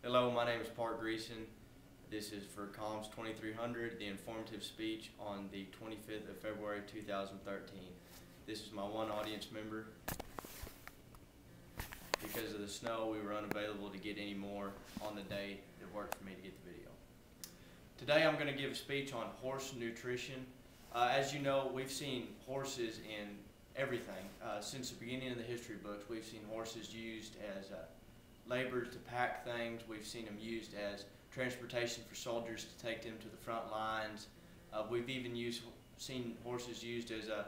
Hello, my name is Park Greason. This is for Comms 2300, the informative speech on the 25th of February 2013. This is my one audience member. Because of the snow, we were unavailable to get any more on the day that worked for me to get the video. Today I'm going to give a speech on horse nutrition. As you know, we've seen horses in everything. Since the beginning of the history books, we've seen horses used as laborers to pack things. We've seen them used as transportation for soldiers to take them to the front lines. We've even seen horses used as a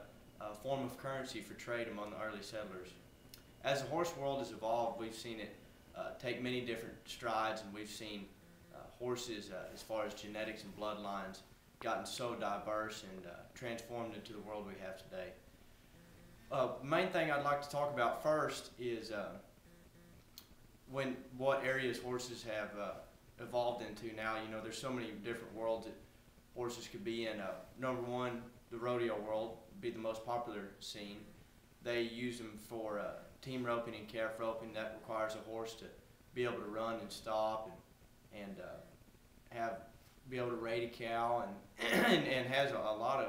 form of currency for trade among the early settlers. As the horse world has evolved, we've seen it take many different strides, and we've seen horses, as far as genetics and bloodlines, gotten so diverse and transformed into the world we have today. The main thing I'd like to talk about first is what areas horses have evolved into now. You know, there's so many different worlds that horses could be in. Number one, the rodeo world would be the most popular scene. They use them for team roping and calf roping. That requires a horse to be able to run and stop and be able to rate a cow, and has a lot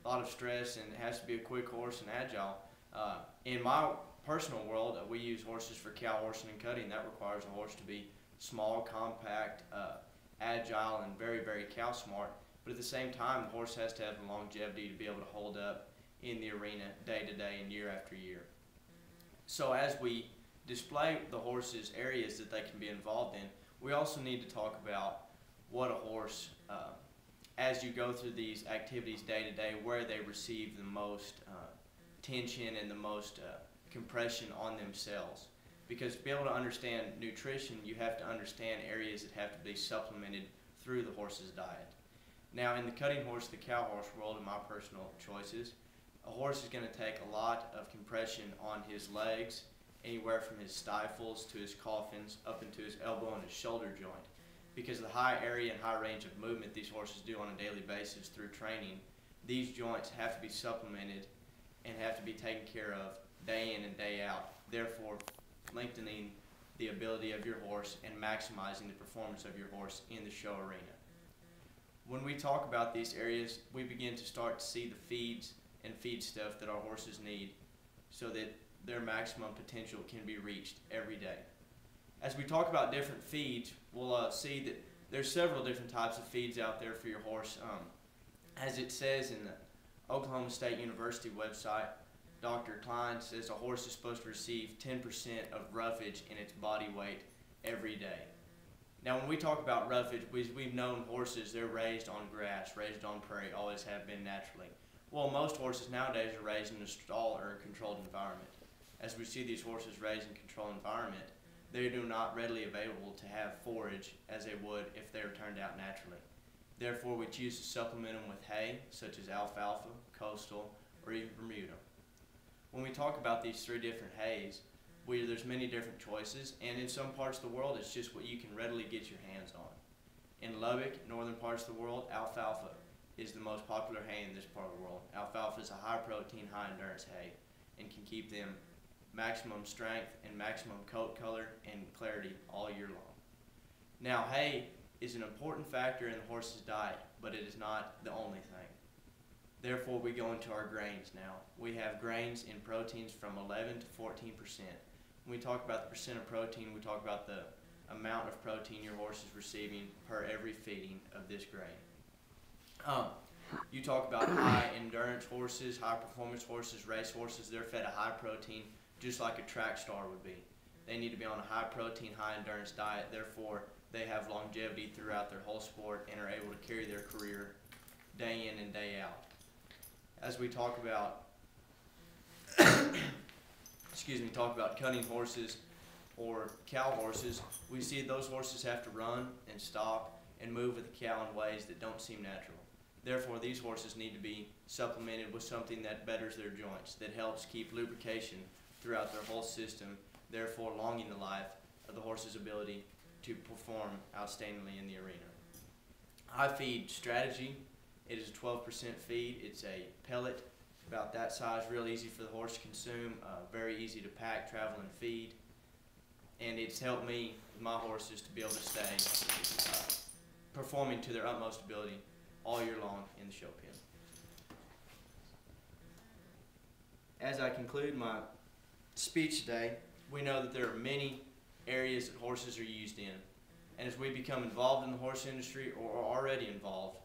of stress, and it has to be a quick horse and agile. In my personal world, we use horses for cow horsing and cutting. That requires a horse to be small, compact, agile, and very, very cow smart. But at the same time, the horse has to have the longevity to be able to hold up in the arena day to day and year after year. So as we display the horse's areas that they can be involved in, we also need to talk about what a horse, as you go through these activities day to day, where they receive the most tension and the most compression on themselves. Because to be able to understand nutrition, you have to understand areas that have to be supplemented through the horse's diet. Now, in the cutting horse, the cow horse world, in my personal choices, a horse is going to take a lot of compression on his legs, anywhere from his stifles to his coffins, up into his elbow and his shoulder joint. Because of the high area and high range of movement these horses do on a daily basis through training, these joints have to be supplemented and have to be taken care of day in and day out, therefore lengthening the ability of your horse and maximizing the performance of your horse in the show arena. When we talk about these areas, we begin to start to see the feeds and feed stuff that our horses need so that their maximum potential can be reached every day. As we talk about different feeds, we'll see that there's several different types of feeds out there for your horse. As it says in the Oklahoma State University website, Dr. Klein says a horse is supposed to receive 10% of roughage in its body weight every day. Now, when we talk about roughage, we've known horses, they're raised on grass, raised on prairie, always have been naturally. Well, most horses nowadays are raised in a stall or a controlled environment. As we see these horses raised in a controlled environment, they do not readily available to have forage as they would if they were turned out naturally. Therefore, we choose to supplement them with hay, such as alfalfa, coastal, or even Bermuda. When we talk about these three different hays, there's many different choices, and in some parts of the world, it's just what you can readily get your hands on. In Lubbock, northern parts of the world, alfalfa is the most popular hay in this part of the world. Alfalfa is a high protein, high endurance hay and can keep them maximum strength and maximum coat color and clarity all year long. Now, hay is an important factor in the horse's diet, but it is not the only thing. Therefore, we go into our grains now. We have grains in proteins from 11 to 14%. When we talk about the percent of protein, we talk about the amount of protein your horse is receiving per every feeding of this grain. You talk about high endurance horses, high performance horses, race horses, they're fed a high protein just like a track star would be. They need to be on a high protein, high endurance diet, therefore they have longevity throughout their whole sport and are able to carry their career day in and day out. As we talk about talk about cutting horses or cow horses, we see those horses have to run and stop and move with the cow in ways that don't seem natural. Therefore, these horses need to be supplemented with something that betters their joints, that helps keep lubrication throughout their whole system, therefore longing the life of the horse's ability to perform outstandingly in the arena. High feed strategy, it is a 12% feed. It's a pellet about that size, real easy for the horse to consume, very easy to pack, travel, and feed. And it's helped me with my horses to be able to stay performing to their utmost ability all year long in the show pen. As I conclude my speech today, we know that there are many areas that horses are used in. And as we become involved in the horse industry or are already involved,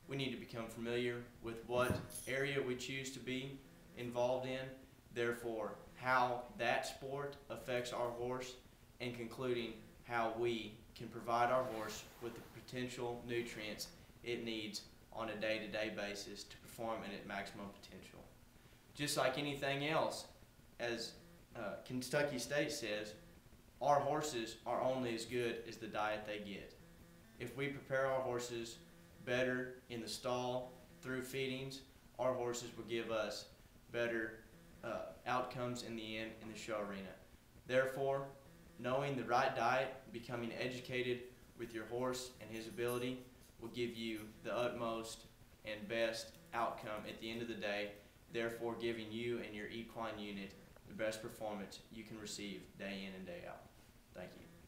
we need to become familiar with what area we choose to be involved in, therefore how that sport affects our horse, and concluding how we can provide our horse with the potential nutrients it needs on a day-to-day basis to perform at its maximum potential. Just like anything else, as Kentucky State says, our horses are only as good as the diet they get. If we prepare our horses better in the stall through feedings, our horses will give us better outcomes in the end in the show arena. Therefore, knowing the right diet, becoming educated with your horse and his ability will give you the utmost and best outcome at the end of the day, therefore giving you and your equine unit the best performance you can receive day in and day out. Thank you.